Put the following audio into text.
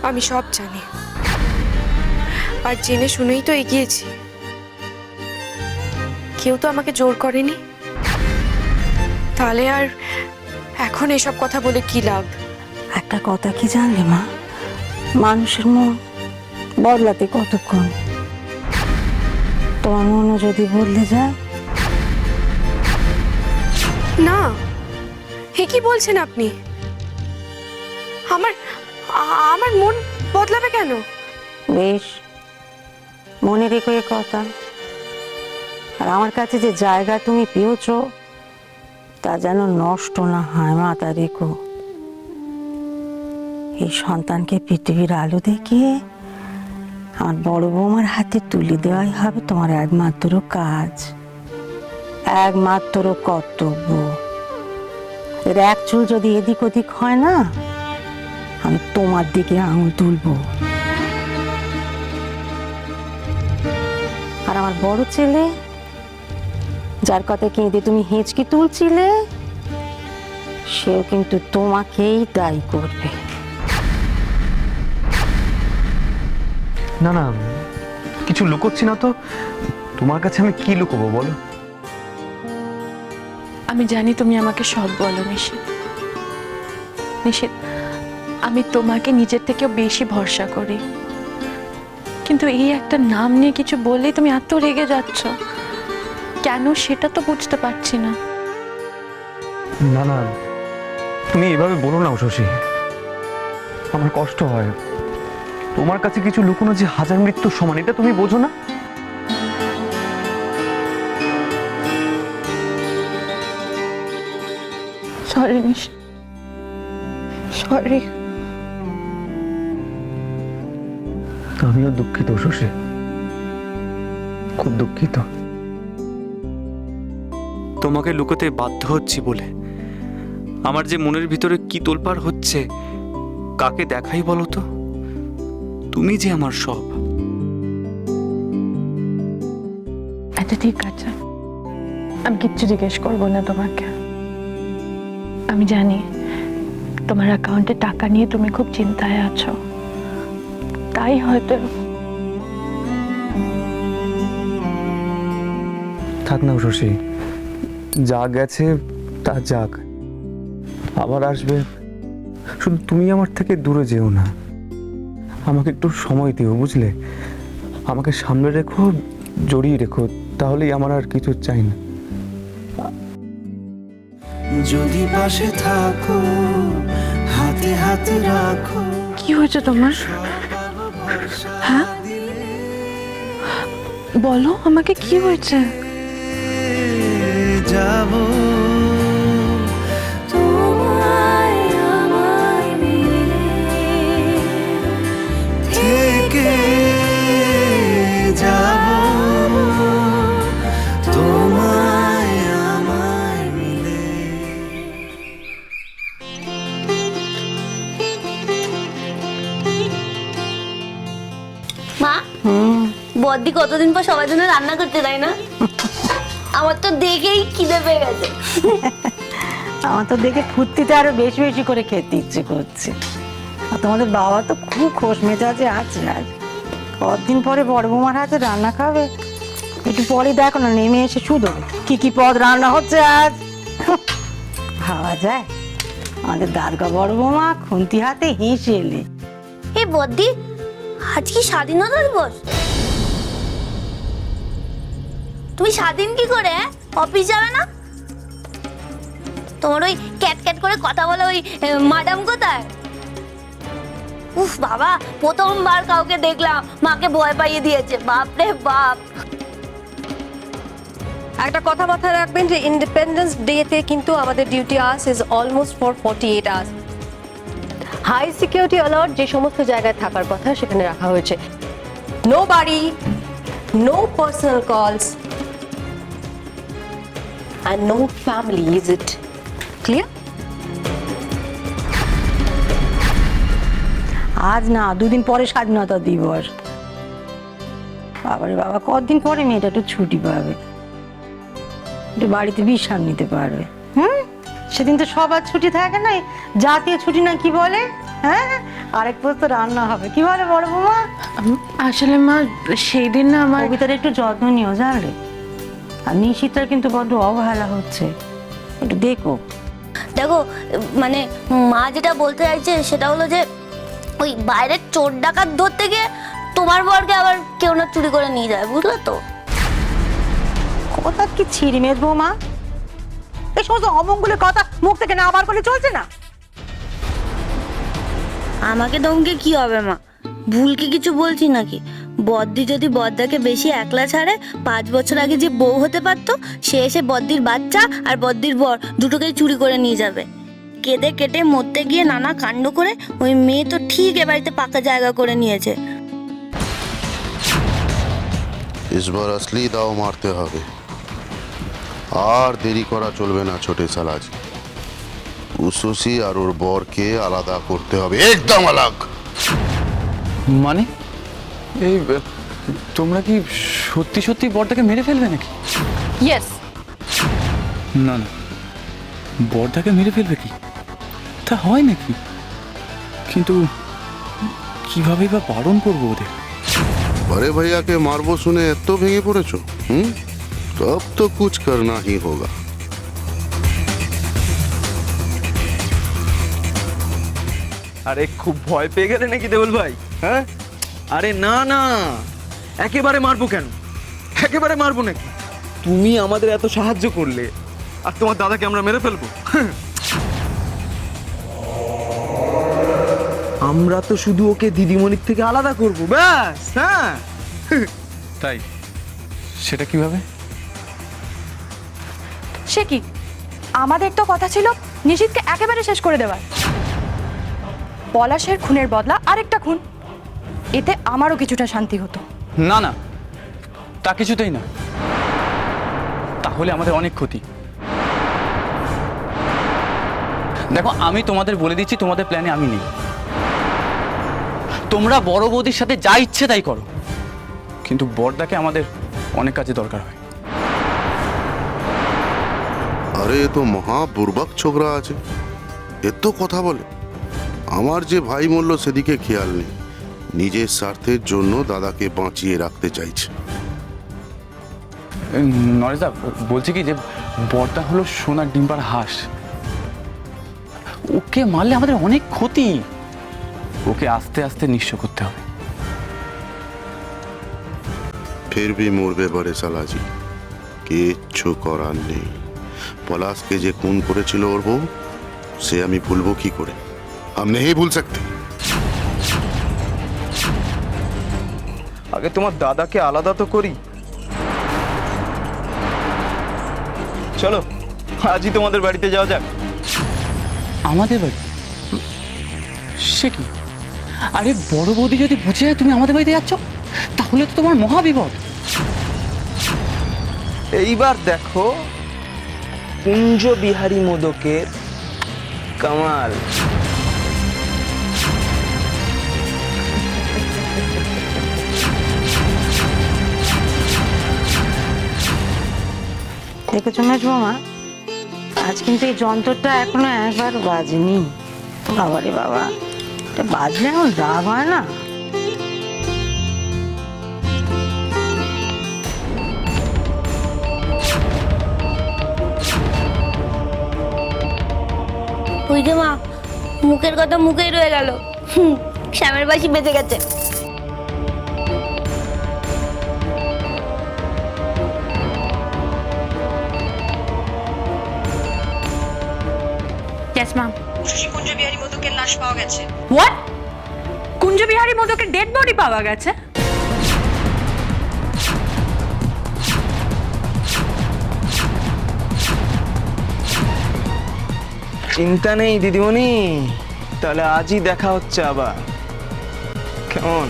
আমি সব জানি, আর জেনে শুনেই তো এগিয়েছি। কেউ তো আমাকে জোর করেনি, তাহলে আর এখন এসব কথা বলে কি লাভ? একটা কথা কি জানলে মা, মানুষের মন বদলাতে কতক্ষণ। তোমার মনও যদি বদলে যায়। না, এ কি বলছেন আপনি? আমার আমার মন বদলাবে কেন? বেশ, মনে রেখো এ কথা। আর আমার কাছে যে জায়গা তুমি পেয়েছ তা যেন নষ্ট না হয় মা, তা রেখো। এই সন্তানকে পৃথিবীর আলো দেখিয়ে আমার বড় বৌমার হাতে তুলে দেওয়াই হবে তোমার একমাত্র কাজ, একমাত্র কর্তব্য। এর এক চুল যদি এদিক ওদিক হয় না, আমি তোমার দিকে আঙুল তুলবো। আর আমার বড় ছেলে, যার কথা কেঁদে তুমি হেঁচকি তুলছিলে, সেও কিন্তু তোমাকেই দায়ী করবে। না না, কিছু লুকোচ্ছি না তো। তোমার কাছে আমি কি লুকোবো বলো? আমি জানি তুমি আমাকে সব বলো নিশিত। নিশিত, আমি তোমাকে নিজের থেকেও বেশি ভরসা করি, কিন্তু এই একটা নাম নিয়ে কিছু বললেই তুমি এত রেগে যাচ্ছ কেন, সেটা তো বুঝতে পারছি না। না না, তুমি এভাবে বলো না শশী, আমার কষ্ট হয়। তোমার কাছে কিছু লুকোনো যে হাজার মৃত্যুর সমান, এটা তুমি বোঝো না? Sorry Nishit, sorry. আমিও দুঃখিত শশী, খুব দুঃখিত। তোমাকে লুকোতে বাধ্য হচ্ছি বলে। আমার যে মনের ভিতরে কি তোলপাড় হচ্ছে, কাকে দেখাই বলো তো? তুমি যে আমার সব। আচ্ছা ঠিক আছে, আমি কিচ্ছু জিজ্ঞেস করবো না তোমাকে। আমি জানি তোমার অ্যাকাউন্টে টাকা নিয়ে তুমি খুব চিন্তায় আছো, তাই হয়তো। থাক না শশী, যা গেছে তা যাক, আবার আসবে। শুধু তুমি আমার থেকে দূরে যেও না, আমাকে একটু সময় দিও, বুঝলে? আমাকে সামনে রেখো, জড়িয়ে রেখো, তাহলেই আমার আর কিছু চাই না। যদি পাশে থাকো, হাতে হাতে রাখো। কি হয়েছে তোমার? হ্যাঁ বলো আমাকে, কি হয়েছে? যাব তোমায় আমায় মিলে, থেকে যাব তোমায় আমায় মিলে। মা, বদ্দি কতদিন পর সবার জন্য রান্না করতে, তাই না? আমার তো দেখেই খিদে পেয়ে গেছে। আমার তো দেখে ফুর্তিতে আরো বেশি বেশি করে খেতে ইচ্ছে করছে। আর তোমাদের বাবা তো খুব খোশ মেজাজে আছে আজ, কতদিন পরে বড় বৌমার হাতে রান্না খাবে। একটু পরে দেখো না, নেমে এসে শুধু কি কি পদ রান্না হচ্ছে আজ। ভাবা যায় আমাদের দাদগা বড় বৌমা খুন্তি হাতে হেসে এলে। এই বদ্দি, আজ কি স্বাধীনতা দিবস? তুমি স্বাধীন কি করে? অফিস যাবে না? তোমার ওই ক্যাট ক্যাট করে কথা বলে ওই ম্যাডাম কোথায়? উফ বাবা, প্রথমবার কাউকে দেখলাম মাকে ভয় পাইয়ে দিয়েছে, বাপ রে বাপ। একটা কথা মাথায় রাখবেন যে ইন্ডিপেন্ডেন্স ডেতে কিন্তু আমাদের duty hours is almost for 48 hours. High security alert যে সমস্ত জায়গায় থাকার কথা সেখানে রাখা হয়েছে। নো বাড়ি, নো পার্সোনাল কলস and no family, is it clear? আজ না, দুদিন পরে স্বাধীনতা দিবস। বাবারে বাবা, কতদিন পরে মেয়েটা একটু ছুটি পাবে, একটু বাড়িতে বিশ্রাম নিতে পারবে। সেদিন তো সবার ছুটি থাকে না, জাতীয় ছুটি না কি বলে, হ্যাঁ, আরেক পোস্ত রান্না হবে, কি বলে বড় বৌমা? আসলে মা সেই দিন না আমার কবিতার একটু যত্ন নিও জানলে, আর নিশিতার কিন্তু বড্ড অবহেলা হচ্ছে, একটু দেখো। দেখো মানে মা যেটা বলতে চাইছে সেটা হলো যে ওই বাইরের চোর ডাকাত ধরতে গিয়ে তোমার বরকে আবার কেউ না চুরি করে নিয়ে যায়, বুঝলে তো? কথা কি ছিড়িমেজ বৌমা, এই সমস্ত অমঙ্গলের কথা মুখ থেকে না বার করলে চলছে না। আমাকে ধমকে কি হবে মা? ভুলকে কিছু বলছি নাকি? বদ্দি যদি বদ্দাকে বেশি একলা ছাড়ে, 5 বছর আগে যে বউ হতে পারতো সে এসে বদ্দির বাচ্চা আর বদ্দির বর দুটোকেই চুরি করে নিয়ে যাবে। কেঁদে কেটে মরতে গিয়ে নানা কাণ্ড করে ওই মেয়ে তো ঠিক এ বাড়িতে পাকা জায়গা করে নিয়েছে। इस बार असली दाव मारते হবে আর দেরি করা চলবে না ছোটে সালাজি। উসুসি আর ওর বরকে আলাদা করতে হবে, একদম আলাগ। মানে এই তোমরা কি সত্যি সত্যি বড়দাকে মেরে ফেলবে নাকি? ইয়েস। না না, বড়দাকে মেরে ফেলবে কি? তা হয় নাকি? কিন্তু কিভাবে বা বারণ করবো ওদের? बड़े भैया के मारबो सुने तो भेंगे पड़ेছো? तब तो कुछ करना ही होगा। আরে খুব ভয় পেয়ে গেলে নাকি দেবল ভাই? হ্যাঁ, আরে না না, একেবারে মারবো কেন? একেবারে মারবো নাকি? তুমি আমাদের এত সাহায্য করলে আর তোমার দাদাকে আমরা মেরে ফেলবো? আমরা তো শুধু ওকে দিদিমণির থেকে আলাদা করবো, ব্যাস। হ্যাঁ, তাই সেটা কিভাবে? সে কি, আমাদের তো কথা ছিল নিশিতকে একেবারে শেষ করে দেওয়ার। পলাশের খুনের বদলা আরেকটা খুন, এতে আমারও কিছুটা শান্তি হতো। না না, তা কিছুতেই না, তাহলে আমাদের অনেক ক্ষতি। দেখো, আমি তোমাদের বলে দিচ্ছি, তোমাদের প্ল্যানে আমি নেই। তোমরা বড় বৌদির সাথে যা ইচ্ছে তাই করো, কিন্তু বড়দাকে আমাদের অনেক কাজে দরকার হয়। আরে এ তো মহা বুর্বক ছোকরা আছে, এত কথা বলে। আমার যে ভাই মরল সেদিকে খেয়াল নেই, নিজের স্বার্থের জন্য দাদাকে বাঁচিয়ে রাখতে চাইছে। নরেশদা, বলছি কি যে বড়দা হলো সোনার ডিম্বার হাঁস, ওকে মারলে আমাদের অনেক ক্ষতি। ওকে আস্তে আস্তে নিঃস্ব করতে হবে। ফির ভি মরবে বড়ে সালাজি, কিচ্ছু করার নেই। পলাশকে যে খুন করেছিল ওর বউ, সে আমি ভুলবো কি করে? हम नहीं भूल सकते। আগে তোমার দাদাকে আলাদা তো করি। চলো আজই তোমাদের বাড়িতে যাওয়া যাক। আমাদের বাড়ি? সে কি? আরে বড় বৌদি যদি বুঝে যায় তুমি আমাদের বাড়িতে যাচ্ছ, তাহলে তো তোমার মহাবিপদ। এইবার দেখো কুঞ্জ বিহারী মোদকের কামাল। দেখেছো মেজ বৌমা, আজ কিন্তু এই যন্ত্রটা এখনো একবার বাজেনি। বাবারে বাবা, এটা বাজলে এমন রাগ হয় না। ওই যে মা, মুখের কথা মুখেই রয়ে গেল, শ্যামের বাসি বেঁচে গেছে। Yes ma'am. কুঞ্জবিহারী মোদকের লাশ পাওয়া গেছে। হোয়াট? কুঞ্জবিহারী মোদকের ডেড বডি পাওয়া গেছে? চিন্তা নেই দিদিমণি, তাহলে আজই দেখা হচ্ছে আবার, কেমন?